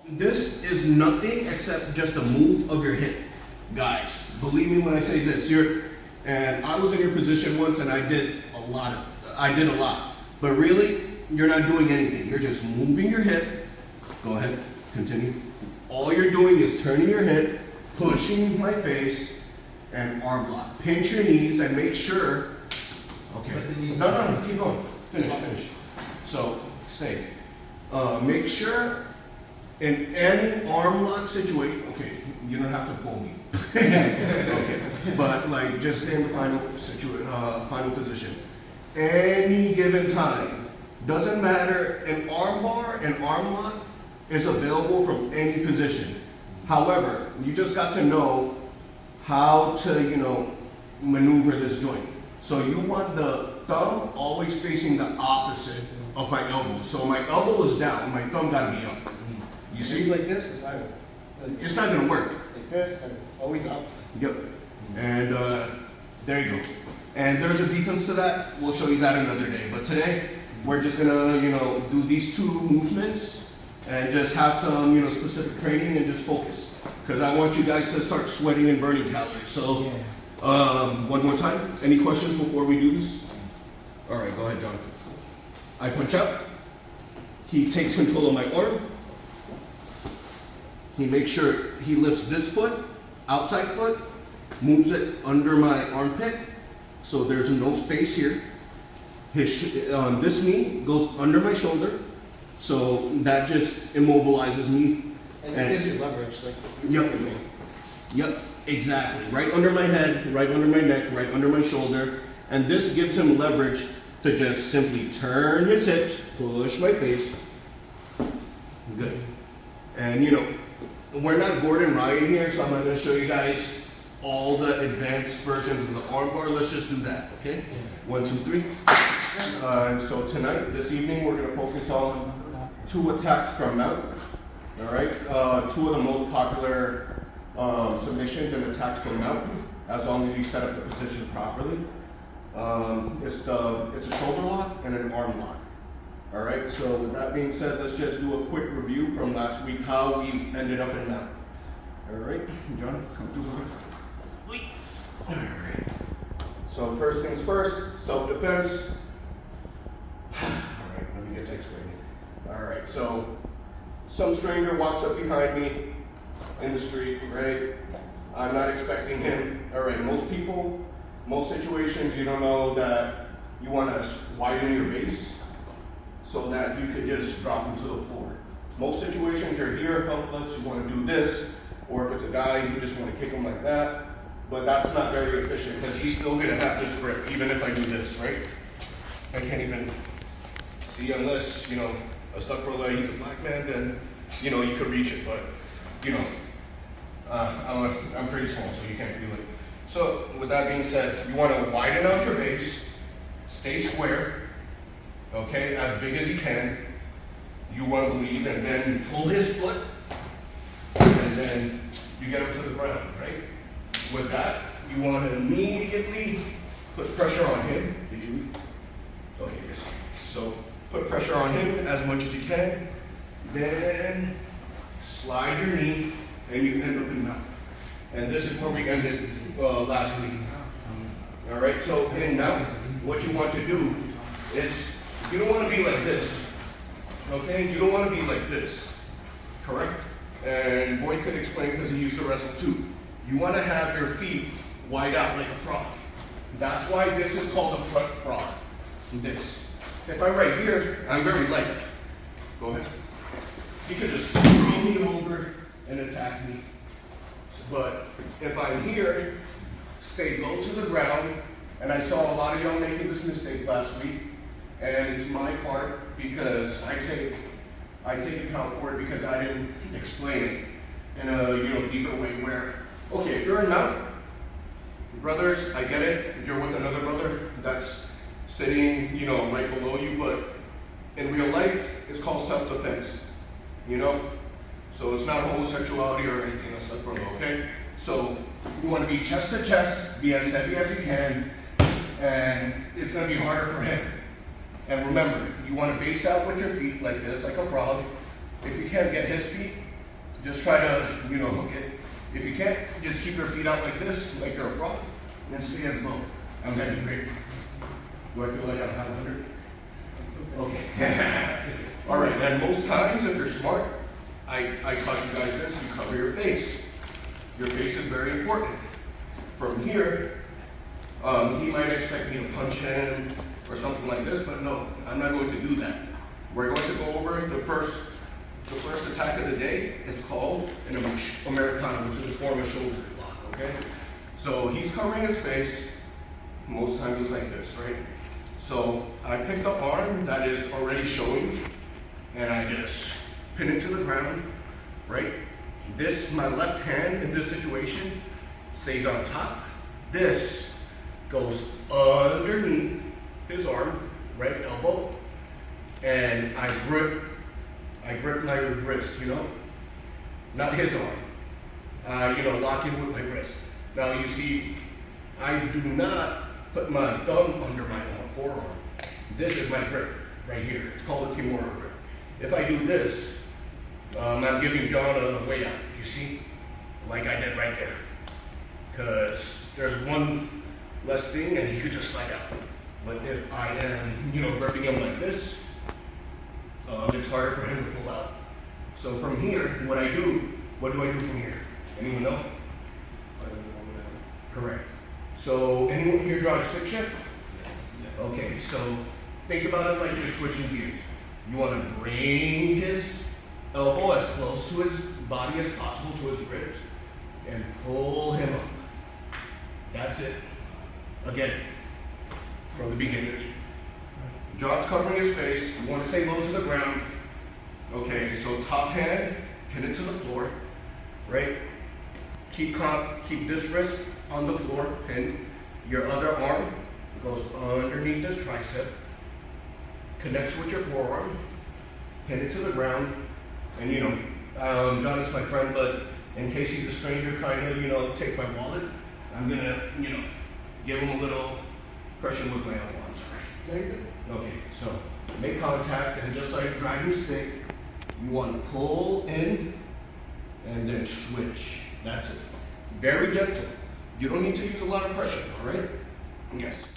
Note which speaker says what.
Speaker 1: this is nothing except just a move of your hip. Guys, believe me when I say this, and I was in your position once and I did a lot. But really, you're not doing anything. You're just moving your hip. Go ahead, continue. All you're doing is turning your hip, pushing my face, and arm lock. Pinch your knees and make sure, okay. No, keep going. Finish. So, stay. Make sure in any arm lock situation, okay, you don't have to pull me. Okay, but like just stay in the final position. Any given time, doesn't matter. An arm bar and arm lock is available from any position. However, you just got to know how to, maneuver this joint. So you want the thumb always facing the opposite of my elbow. So my elbow is down, my thumb gotta be up. You see?
Speaker 2: It's like this,
Speaker 1: It's not gonna work.
Speaker 2: It's like this and always up.
Speaker 1: Yep. And there you go. And there's a defense to that. We'll show you that another day. But today, we're just gonna, do these two movements and just have some, specific training and just focus. Because I want you guys to start sweating and burning calories. So, one more time. Any questions before we do this? All right, go ahead, John. I punch out. He takes control of my arm. He makes sure he lifts this foot, outside foot, moves it under my armpit, so there's no space here. This knee goes under my shoulder, so that just immobilizes me.
Speaker 2: And it gives you leverage, like.
Speaker 1: Yep, exactly. Right under my head, right under my neck, right under my shoulder, and this gives him leverage to just simply turn his hips, push my face. Good. And we're not Gordon Ryan here, so I'm not going to show you guys all the advanced versions of the arm bar. Let's just do that, okay? 1, 2, 3. So tonight, this evening, we're going to focus on 2 attacks from mount. All right, 2 of the most popular submissions and attacks from mount, as long as you set up the position properly. It's a shoulder lock and an arm lock. All right, so with that being said, let's just do a quick review from last week, how we ended up in mount. All right, John, come through. All right. So first things first, self-defense. All right, let me get to explaining. All right, so some stranger walks up behind me in the street, right? I'm not expecting him. All right, most situations, you don't know that you want to widen your base so that you can just drop him to the floor. Most situations, you're here, helpless, you want to do this, or if it's a guy, you just want to kick him like that. But that's not very efficient because he's still going to have this grip, even if I do this, right? I can't even see unless, a stuck for a leg, he's a black man, then, you could reach it. But, I'm pretty small, so you can't feel it. So, with that being said, you want to widen out your base, stay square, okay, as big as you can. You want to lead, and then you pull his foot, and then you get him to the ground, right? With that, you want to immediately put pressure on him. Did you? Okay, good. So put pressure on him as much as you can. Then slide your knee, and you end up in mount. And this is where we ended last week. All right. So in mount, what you want to do is you don't want to be like this. Okay. You don't want to be like this. Correct. And Boyd could explain because he used to wrestle too. You want to have your feet wide out like a frog. That's why this is called a front frog. This. If I'm right here, I'm very light. Go ahead. You could just throw me over and attack me. But if I'm here, stay low to the ground, and I saw a lot of y'all making this mistake last week, and it's my part because I take account for it because I didn't explain it in a deeper way where, okay, if you're in mount, brothers, I get it. If you're with another brother that's sitting, right below you, but in real life, it's called self-defense, So it's not homosexuality or anything else like that, okay? So you want to be chest to chest, be as heavy as you can, and it's going to be harder for him. And remember, you want to base out with your feet like this, like a frog. If you can't get his feet, just try to, hook it. If you can't, just keep your feet out like this, like you're a frog, and stay as low. I'm heavy, great. Do I feel like I'm 500? Okay. All right, and most times, if you're smart, I taught you guys this, you cover your face. Your face is very important. From here, he might expect me to punch him or something like this, but no, I'm not going to do that. We're going to go over the first attack of the day. It's called an Americana, which is a form of shoulder block, okay? So he's covering his face. Most times it's like this, right? So I pick the arm that is already showing, and I just pin it to the ground, right? This, my left hand in this situation, stays on top. This goes underneath his arm, right elbow, and I grip my wrist, not his arm. Lock in with my wrist. Now you see, I do not put my thumb under my forearm. This is my grip right here. It's called a Kimura grip. If I do this, I'm giving John a way out, you see? Like I did right there. Because there's one less thing and he could just slide out. But if I am, gripping him like this, it's harder for him to pull out. So from here, what do I do from here? Anyone know? Correct. So anyone here draw a stick shift? Yes. Okay, so think about it like you're switching gears. You want to bring his elbow as close to his body as possible, to his ribs, and pull him up. That's it. Again, from the beginning. John's covering his face. You want to stay low to the ground. Okay, so top hand, pin it to the floor, right? Keep this wrist on the floor, pin. Your other arm goes underneath this tricep, connects with your forearm, pin it to the ground, and John is my friend, but in case he's a stranger trying to, take my wallet, I'm gonna, give him a little pressure with my elbows. There you go. Okay, so make contact, and just like driving stick, you want to pull in and then switch. That's it. Very gentle. You don't need to use a lot of pressure, all right? Yes.